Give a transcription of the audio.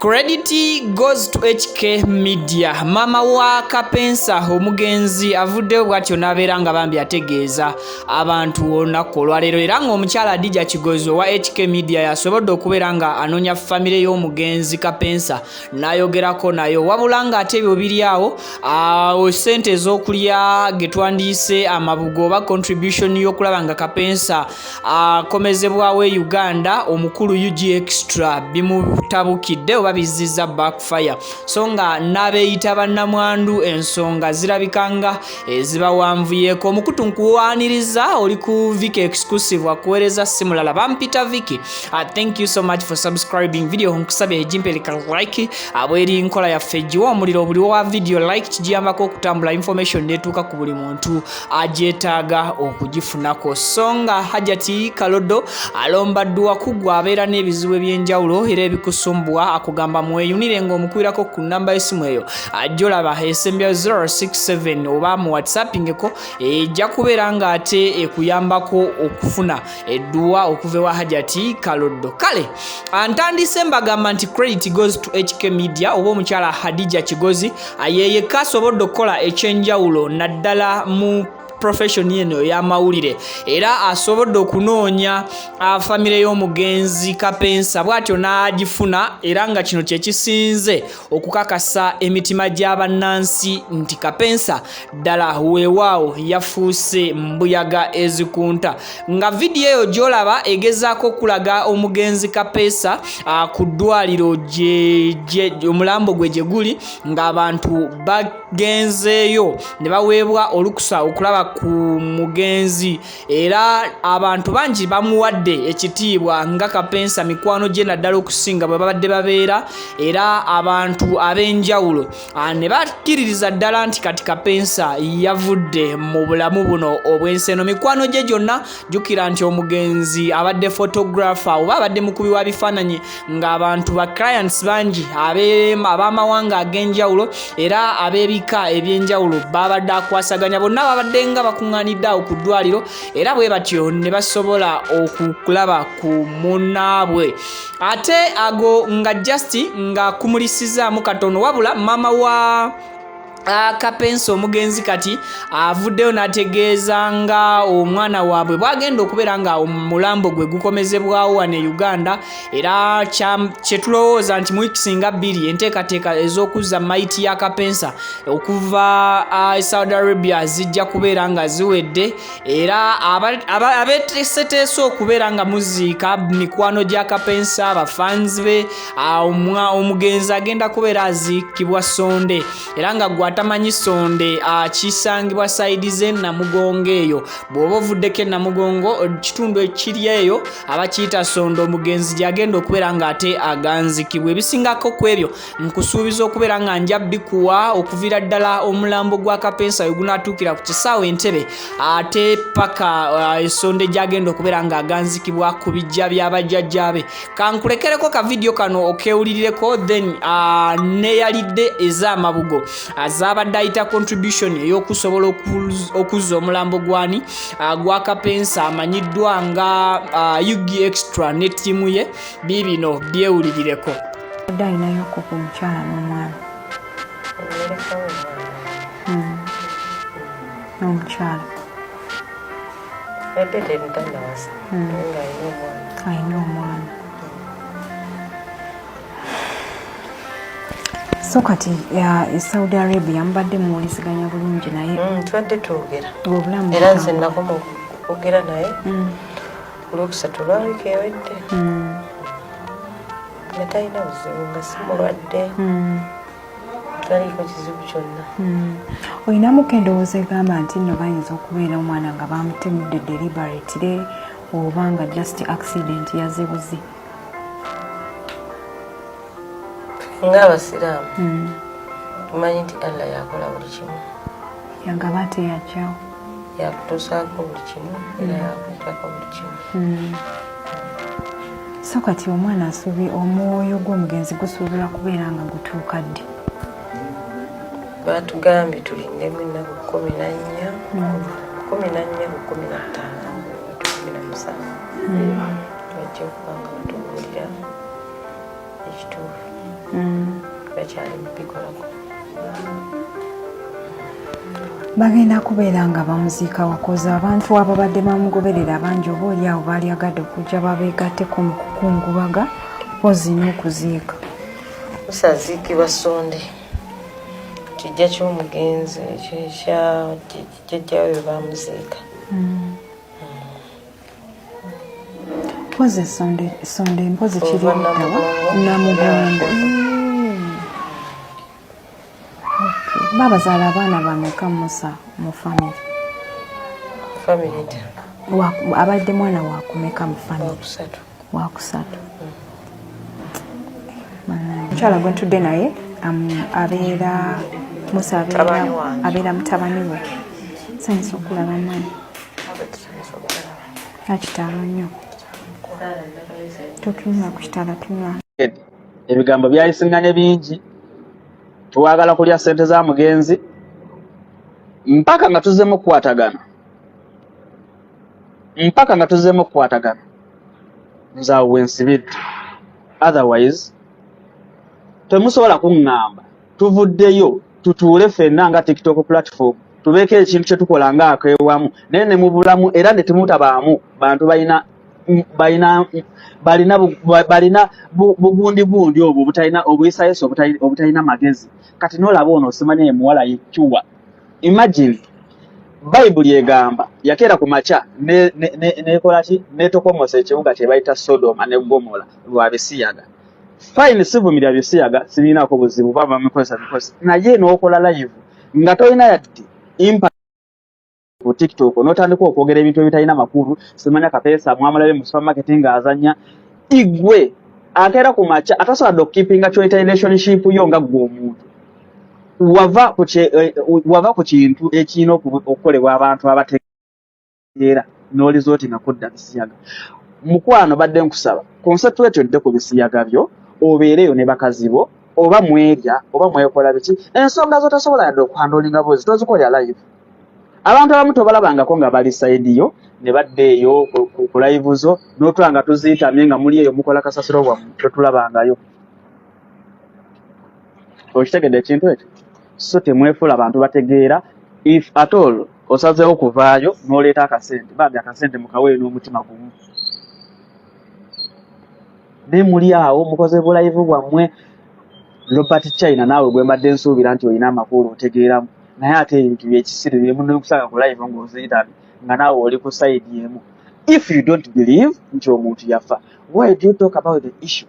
Credit goes to HK Media. Maama wa Kapeesa Omugenzi avuddeyo bw'atyo n'abeera nga bambi ategeeza abantu olunaku olwaleero era ng'omukyala Adija Kigozi owa HK Media yasobodde okubeera nga anoonya famire y'omugenzi Kapeesa n'ayogerako nayo wabula ng'ate ebyo biri awo sente ez'okulya ge twandiise amabugo oba contribution y'okulaba nga Kapeesa akomezebwawo e Uganda omukulu UG Extra bimutabukidde oba bizizza backfire so nga n'abeeyita Namwandu ensonga zirabikanga ezibawanvuyeko omukutu nkuwaniriza oli ku Viki exclusive akuweereza simulala bampita Viki. Thank you so much for subscribing video nkusabye ejimpereka like abweri nkola yaffe jiwa omuliro buli wa video like kijiyambako okutambula information netuuka ku buli muntu ajeetaaga okugifunako songa Hajati Kalodo alombaddwa kugwa abeera n'ebizibu ebyenjawulo era ebikusumbwa akugamba mweyunire ng'omukwirako ku namba y'essimu eyo ajolaba esembya 067 oba mu whatsappingeko ejja kubeera ng'ate ekuyambako okufuna edduwa okuva ewa Hajati Kalodo. Kale ntandise mbagamba nti credit goes to HK Media oba omukyala Adija Kigozi yeyekka asobodde okukola ekyenjawulo naddala mu profession yeno ya mawulire era asobodde okunoonya famire y'omugenzi Kapeesa bw'atyo n'agifuna era nga kino kye kisinze okukakasa emitima gy'abannansi nti Kapeesa ddala weewaawo yafuuse mbuyaga ezikunta nga vidiyo eyo gy'olaba egezaako okulaga omugenzi Kapeesa ku ddwaliro Omulambo gwe gye guli ng'abantu bagenzeeyo ne baweebwa olukusa okulaba ku mugenzi era abantu bangi bamuwadde ekitiibwa nga Kapeesa mikwano gye naddala okusinga bwe babadde babeera era abantu ab'enjawulo ne bakkiririza ddala nti kati Kapeesa yavudde mu bulamu buno obw'enseno mikwano gye gyonna jjukira nti omugenzi abadde photographer oba abadde mukubi wa bifaananyi ng'abantu ba clients bangi ab'amawanga ag'enjawulo era ab'ebika ebyenjawulo babadde akwasaganya bonna babadde nga bakuŋŋaanidde awo ku ddwaliro era bwe batyo ne basobola okulaba ku munnaabwe ate ago nga just nga kumulisizaamu katono wabula maama wa Kapeesa omugenzi kati avuddeyo n'ategeeza nga omwana waabwe bwagenda okubeera nga omulambo gwe gukomezebwawo wano e Uganda era kye tulowooza nti mu wiiki singa bbiri enteekateeka ez'okuzza mayiti ya Kapeesa okuva Saudi Arabia zijja kubeera nga ziwedde era abeeteeseteese okubeera nga muziika mikwano gya Kapeesa abafanzi be omugenzi agenda kubeera aziikibwa Sonde era nga atamanyi Sonde kisangibwa saidi ze Namugongo eyo bw'oba ovuddeko Namugongo kitundu ekiri eyo abakiyita Sonde omugenzi gyagenda okubeera ng'ate aganzikibwa ebisingako ku ebyo nkusuubiza okubeera nga nja bikuwa okuviira ddala omulambo gwa Kapeesa we gunaatuukira ku kisaawe Entebbe ate paka Sonde gyagenda okubeera nga aganzikibwa ku bijja by'abajjajjaabe kankulekereko ka video kano okewulirireko then neeyalidde ez'amabugo azabadde ayita contribution ey'okusobola okuzza omulambo gwani gwa Kapeesa amanyiddwa nga UG Extra ne ttiimu ye bibino byewulirireko adde alinayoko ku mukyala n'omwana n'omukyala alina omwana so kati Saudi Arabia mubadde muwuliziganya bulungi naye tubadde twogera obulamu era nze nakoma okwogera naye olwokusatu lwa wiiki ewedde nga talina buzibu nga si mulwadde taliiko kizibu kyonna olinamuko endowooza egamba nti nno bayinza okubeera omwana nga bamutemudde deliberately oba nga just accident yazibuzi ng'abasiraamu tumanyi nti Allah yakola buli kimu yagaba ate yajjawo yakutuusaako buli kimu era yakutuukako buli kimu so kati omwana omwoyo gw'omugenzi gusuubirwa kubeera nga gutuuka ddi batugambye tulindemu ennaku 14 ku 15 bajja okuba nga batubuulira ekituufu bakyali mubikolako bagenda kubeera nga bamuziika wakoze abantu ababadde bamugoberera bangi oba oli awo baali agadde okujja babeegatteko mu kukungubaga pozi n'okuziika musaziikibwa Sonde kijja ky'omugenzi jjajjawe bamuziika pozi Sonde mpozi kiriitawa Namwandu babazaala abaana bameka musa mu famire abadde mwana wakumeka mu famire wakusatu mukyala gwe ntudde naye abeera musa abeera mutabani we sanyisa okulaba mwana akitalo nnyo totunula ku kitala tunula ebigambo byayisinganye bingi tuwagala kulya sente za mugenzi mpaka nga tuzzeemu okukwatagana nze awo wensibidde otherwise temusobola kuŋŋamba tuvuddeyo tutuule ffenna nga TikTok platform tubeeko ekintu kye tukola ng'akeewamu naye ne mu bulamu era ne temutabaamu bantu balina bugundi obwo obuyisayiso obutalina magezi kati n'olaba ono osimanya emuwala yekyuwa imagine bayibuli egamba yakeera ku makya nekola ki netokomosa ekibuga kye bayita Sodoma ne Gomora lwa bisiyaga fine sivumirya bisiyaga sibinaako buzibu baba mikozesa naye n'okola live nga tolina yadde impact ku TikTok n'otandika okwogera ebintu ebitalina makulu simanya Kapeesa mwamalabe mu supermarket ng'azanya igwe akeera ku makya atasobola okukeepinga kyoyita relationship yo nga gwe omuntu wava ku kintu ekirina okukolebwa abantu abategeera n'oliza oti nga kudda bisiyaga mukwano badde nkusaba concentrate ku bisiyaga byo obeereyo ne bakazi bo oba mwerya oba mwekola biki ensonga zo tasobola yadde okuhandolinga bozi tozikolya live abantu abamu tobalabangako nga bali side yo ne baddeeyo ku live zo n'otwanga tuziitamye nga muli eyo mukola kasasiro bwammwe totulabangayo okitegedde ekintu ekyo so temwefuula abantu bategeera if at all osazeewo kuvaayo n'oleeta akasente bambi akasente mukaweere n'omutima gumu ne muli awo mukoze bulive bwammwe Robert China naawe gwe mbadde nsuubira nti olina amakulu otegeeramu naye ate ebintu byekisiri byemu n'okusanga ku live ng'oziitamye nga naawe oli ku side yemu if you don't believe nti omuntu yafa why do you talk about the issue